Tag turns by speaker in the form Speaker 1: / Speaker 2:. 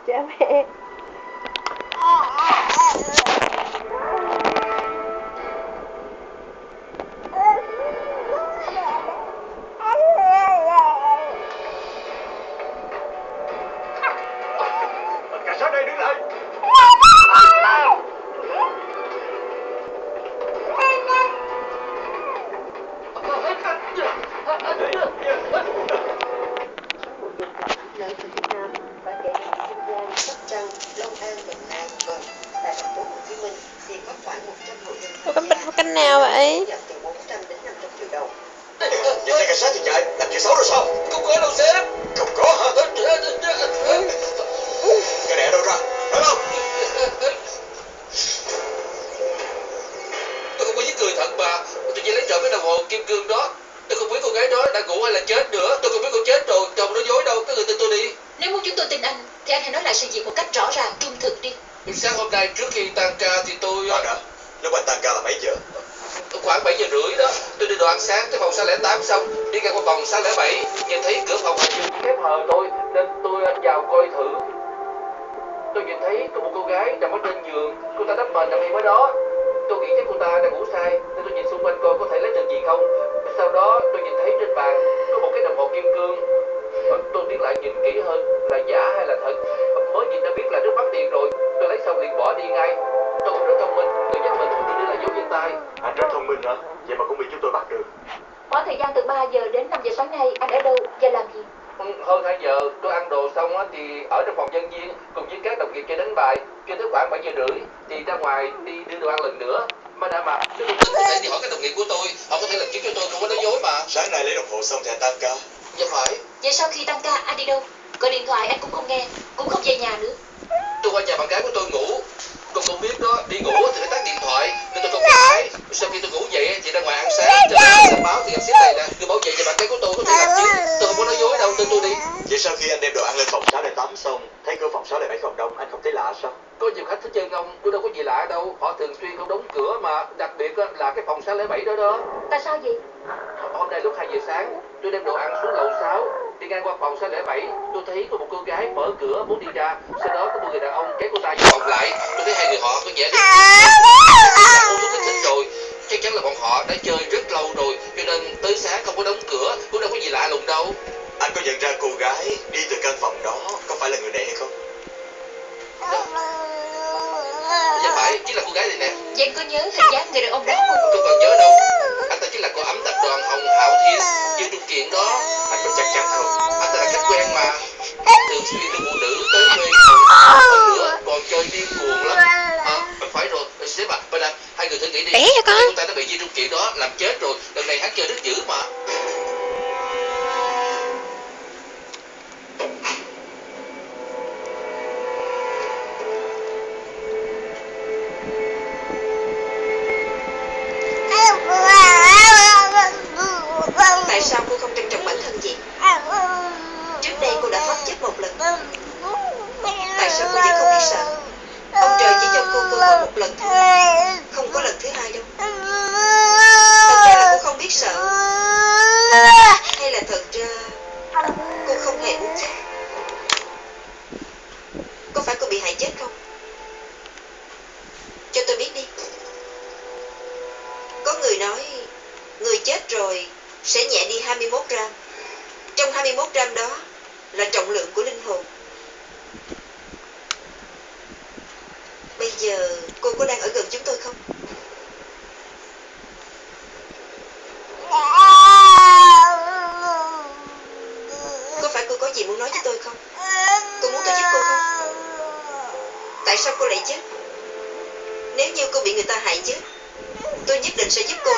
Speaker 1: Cha mẹ.
Speaker 2: Cảnh sát đây, đứng lại.
Speaker 3: Lớn từ Việt Nam và kể cả Kiên Giang, Sóc Trăng, Long An, Bình An, vâng, tại thành phố Hồ Chí Minh thì có khoảng 100 hộ dân
Speaker 1: Có cánh nào vậy?
Speaker 3: nhận từ 400 đến 500 triệu đồng.
Speaker 2: Nhìn thấy cảnh sát thì chạy, làm chuyện xấu rồi sao? Không có đâu sếp. Không có hả? Cái này ở đâu ra? Nói không?
Speaker 4: Tôi không có giết người thật mà. Tôi chỉ lấy trộm cái đồng hồ kim cương đó. Tôi không biết cô gái đó đã ngủ hay là chết nữa. Tôi không biết cô chết rồi, chồng nó dối đâu. Các người tin tôi đi.
Speaker 5: Nếu muốn chúng tôi tin anh thì anh hãy nói lại sự việc một cách rõ ràng, trung thực đi.
Speaker 4: Sáng hôm nay trước khi tan ca thì tôi...
Speaker 2: Đã. Lúc anh tan ca là 7 giờ.
Speaker 4: Khoảng 7 giờ rưỡi đó, tôi đi đồ ăn sáng tới phòng 608 xong, đi ngang qua phòng 607, nhìn thấy cửa phòng hình như khép hờ tôi, nên tôi vào coi thử. Tôi nhìn thấy có một cô gái nằm ở trên giường, cô ta đắp mền nằm im ở đó. Tôi nghĩ chắc cô ta đang ngủ say, nên tôi nhìn xung quanh coi có thể lấy được gì không. Sau đó tôi nhìn thấy trên bàn có một cái đồng hồ kim cương. Tôi tiến lại nhìn kỹ hơn là giả hay là thật. Mới nhìn đã biết là nước mắt tiền rồi, tôi lấy xong liền bỏ đi ngay. Tôi cũng rất thông minh, tôi nhắc mình tôi đưa lại dấu vân tay.
Speaker 2: Anh rất thông minh hả? Vậy mà cũng bị chúng tôi bắt được.
Speaker 5: Khoảng thời gian từ 3 giờ đến 5 giờ sáng nay anh ở đâu và làm gì?
Speaker 4: Hơn 2 giờ tôi ăn đồ xong thì ở trong phòng nhân viên cùng với các đồng nghiệp chơi đánh bài. Cho tới khoảng 7 giờ rưỡi thì ra ngoài đi đưa đồ ăn lần nữa. Mà đã mà nếu không tin có thể đi hỏi các đồng nghiệp của tôi, họ có thể làm chứng cho tôi không có nói dối mà.
Speaker 2: Sáng nay lấy đồng hồ xong thì anh tan ca.
Speaker 4: Dạ phải.
Speaker 5: Vậy sau khi tăng ca anh đi đâu? Gọi điện thoại anh cũng không nghe, cũng không về nhà nữa.
Speaker 4: Tôi qua nhà bạn gái của tôi ngủ. Tôi không biết đó, đi ngủ thì phải tắt điện thoại nên tôi không nghe thấy. Sau khi tôi ngủ dậy thì ra ngoài ăn sáng, cho nên xem báo thì gặp xếp này nè, người bảo vệ và bạn gái của tôi có thể làm chứng. Tôi không có nói dối đâu, tin tôi đi.
Speaker 2: Vậy sau khi anh đem đồ ăn lên phòng 608 xong, thấy cửa phòng 607 không đóng, anh không thấy lạ sao?
Speaker 4: Có nhiều khách thích chơi ông, tôi đâu có gì lạ đâu. Họ thường xuyên không đóng cửa mà, đặc biệt là cái phòng 607 đó đó.
Speaker 5: Tại sao vậy?
Speaker 4: Hôm nay lúc 2 giờ sáng, tôi đem đồ ăn xuống lầu 6, đi ngang qua phòng 607, tôi thấy có một cô gái mở cửa muốn đi ra, sau đó có một người đàn ông kéo cô ta vào phòng lại. Tôi thấy hai người họ có vẻ uống thuốc kích thích rồi, chắc chắn là bọn họ đã chơi rất lâu rồi, cho nên tới sáng không có đóng cửa, cũng đâu có gì lạ lùng đâu.
Speaker 2: Anh có nhận ra cô gái đi từ căn phòng đó có phải là người này hay không?
Speaker 4: Dạ phải, chính là cô gái này nè.
Speaker 5: Vậy anh có nhớ hình dáng người đàn ông đó không?
Speaker 4: Tôi còn nhớ đâu. Anh ta chính là cô ấm tập đoàn Hồng Hạo Thiên, Dương Trung Kiện đó.
Speaker 2: Anh có chắc chắn không?
Speaker 4: Anh ta là khách quen mà. Thường xuyên đưa phụ nữ tới thuê hơn nữa, còn chơi điên cuồng lắm. Phải rồi, sếp à, bên anh, hai người thử nghĩ đi.
Speaker 1: Té cho con.
Speaker 4: Cô ta đã bị Dương Trung Kiện đó làm chết rồi, lần này hắn chơi rất dữ mà.
Speaker 3: Tại sao cô không trân trọng bản thân vậy? Trước đây cô đã thoát chết một lần. Tại sao cô vẫn không biết sợ? Ông trời chỉ cho cô cơ hội một lần thôi, không có lần thứ hai đâu. Thật ra là cô không biết sợ, hay là thật ra cô không hề muốn chết? Có phải cô bị hại chết không? Cho tôi biết đi. Có người nói người chết rồi sẽ nhẹ đi 21 gram. Trong 21 gram đó là trọng lượng của linh hồn. Bây giờ cô có đang ở gần chúng tôi không? Có phải cô có gì muốn nói với tôi không? Cô muốn tôi giúp cô không? Tại sao cô lại chết? Nếu như cô bị người ta hại chết, tôi nhất định sẽ giúp cô.